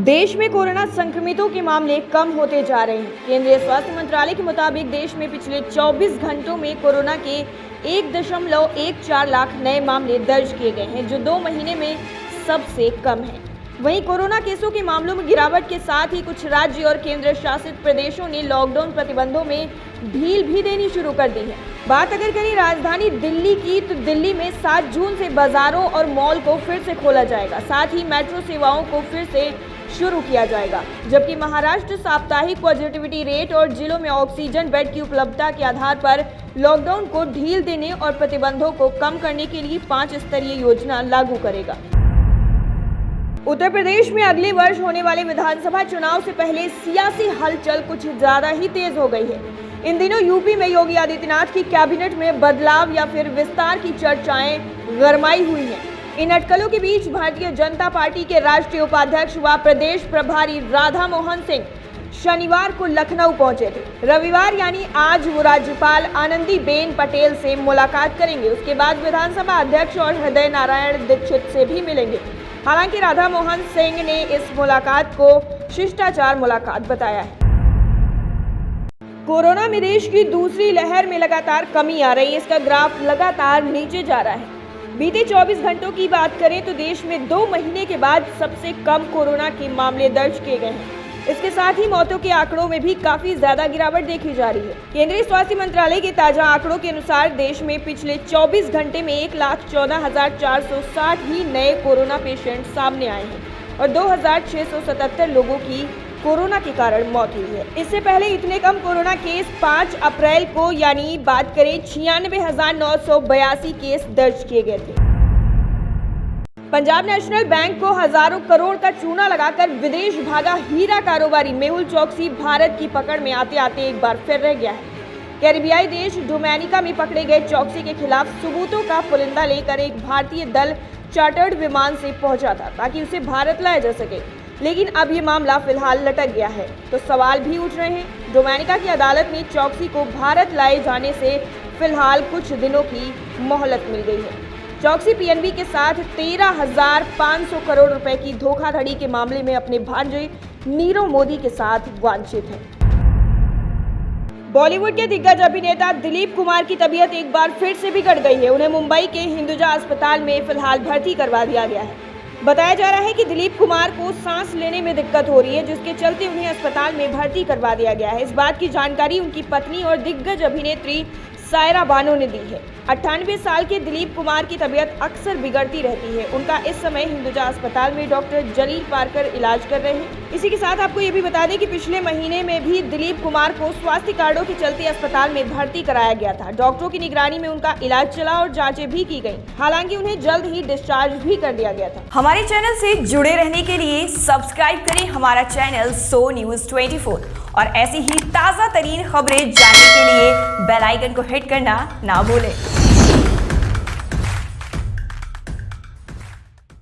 देश में कोरोना संक्रमितों के मामले कम होते जा रहे हैं। केंद्रीय स्वास्थ्य मंत्रालय के मुताबिक देश में पिछले 24 घंटों में कोरोना के 1.14 लाख नए मामले दर्ज किए गए हैं, जो 2 महीने में सबसे कम है। वहीं कोरोना केसों के मामलों में गिरावट के साथ ही कुछ राज्य और केंद्र शासित प्रदेशों ने लॉकडाउन प्रतिबंधों में ढील भी देनी शुरू कर दी है। बात अगर करें राजधानी दिल्ली की, तो दिल्ली में 7 जून से बाजारों और मॉल को फिर से खोला जाएगा। साथ ही मेट्रो सेवाओं को फिर से शुरू किया जाएगा, जबकि महाराष्ट्र साप्ताहिक पॉजिटिविटी रेट और जिलों में ऑक्सीजन बेड की उपलब्धता के आधार पर लॉकडाउन को ढील देने और प्रतिबंधों को कम करने के लिए 5 स्तरीय योजना लागू करेगा। उत्तर प्रदेश में अगले वर्ष होने वाले विधानसभा चुनाव से पहले सियासी हलचल कुछ ज्यादा ही तेज हो गई है। इन दिनों यूपी में योगी आदित्यनाथ की कैबिनेट में बदलाव या फिर विस्तार की चर्चाएं गरमाई हुई हैं। इन अटकलों के बीच भारतीय जनता पार्टी के राष्ट्रीय उपाध्यक्ष व प्रदेश प्रभारी राधा मोहन सिंह शनिवार को लखनऊ पहुंचे थे। रविवार यानी आज वो राज्यपाल आनंदीबेन पटेल से मुलाकात करेंगे। उसके बाद विधानसभा अध्यक्ष और हृदय नारायण दीक्षित से भी मिलेंगे। हालांकि राधा मोहन सिंह ने इस मुलाकात को शिष्टाचार मुलाकात बताया है। कोरोना में देश की दूसरी लहर में लगातार कमी आ रही है। इसका ग्राफ लगातार नीचे जा रहा है। बीते 24 घंटों की बात करें तो देश में 2 महीने के बाद सबसे कम कोरोना के मामले दर्ज किए गए हैं। इसके साथ ही मौतों के आंकड़ों में भी काफी ज्यादा गिरावट देखी जा रही है। केंद्रीय स्वास्थ्य मंत्रालय के ताजा आंकड़ों के अनुसार देश में पिछले 24 घंटे में 1,14,460 ही नए कोरोना पेशेंट सामने आए हैं और 2,677 लोगों की कोरोना के कारण मौत हुई है। इससे पहले इतने कम कोरोना केस 5 अप्रैल को यानी बात करें 96,982 केस दर्ज किए गए थे। पंजाब नेशनल बैंक को हजारों करोड़ का चूना लगाकर विदेश भागा हीरा कारोबारी मेहुल चोकसी भारत की पकड़ में आते आते एक बार फिर रह गया है। कैरिबियाई देश डोमिनिका में पकड़े गए चोकसी के खिलाफ सबूतों का पुलिंदा लेकर एक भारतीय दल चार्टर्ड विमान से पहुंचा था ताकि उसे भारत लाया जा सके, लेकिन अब ये मामला फिलहाल लटक गया है। तो सवाल भी उठ रहे हैं। डोमिनिका की अदालत ने चोकसी को भारत लाए जाने से फिलहाल कुछ दिनों की मोहलत मिल गई है। चोकसी पीएनबी के साथ 13,500 करोड़ रुपए की धोखाधड़ी के मामले में अपने भांजे नीरव मोदी के साथ वांछित है। बॉलीवुड के दिग्गज अभिनेता दिलीप कुमार की तबीयत एक बार फिर से बिगड़ गई है। उन्हें मुंबई के हिंदुजा अस्पताल में फिलहाल भर्ती करवा दिया गया है। बताया जा रहा है कि दिलीप कुमार को सांस लेने में दिक्कत हो रही है, जिसके चलते उन्हें अस्पताल में भर्ती करवा दिया गया है। इस बात की जानकारी उनकी पत्नी और दिग्गज अभिनेत्री सायरा बानो ने दी है। 98 साल के दिलीप कुमार की तबीयत अक्सर बिगड़ती रहती है। उनका इस समय हिंदुजा अस्पताल में डॉक्टर जलील पारकर इलाज कर रहे हैं। इसी के साथ आपको ये भी बता दें कि पिछले महीने में भी दिलीप कुमार को स्वास्थ्य कार्डों के चलते अस्पताल में भर्ती कराया गया था। डॉक्टरों की निगरानी में उनका इलाज चला और जांचें भी की गई। हालांकि उन्हें जल्द ही डिस्चार्ज भी कर दिया गया था। हमारे चैनल से जुड़े रहने के लिए सब्सक्राइब करें हमारा चैनल सो न्यूज़ 24 और ऐसी ही ताज़ा तरीन खबरें जानने के लिए बेल आइकन को हिट करना ना भूलें।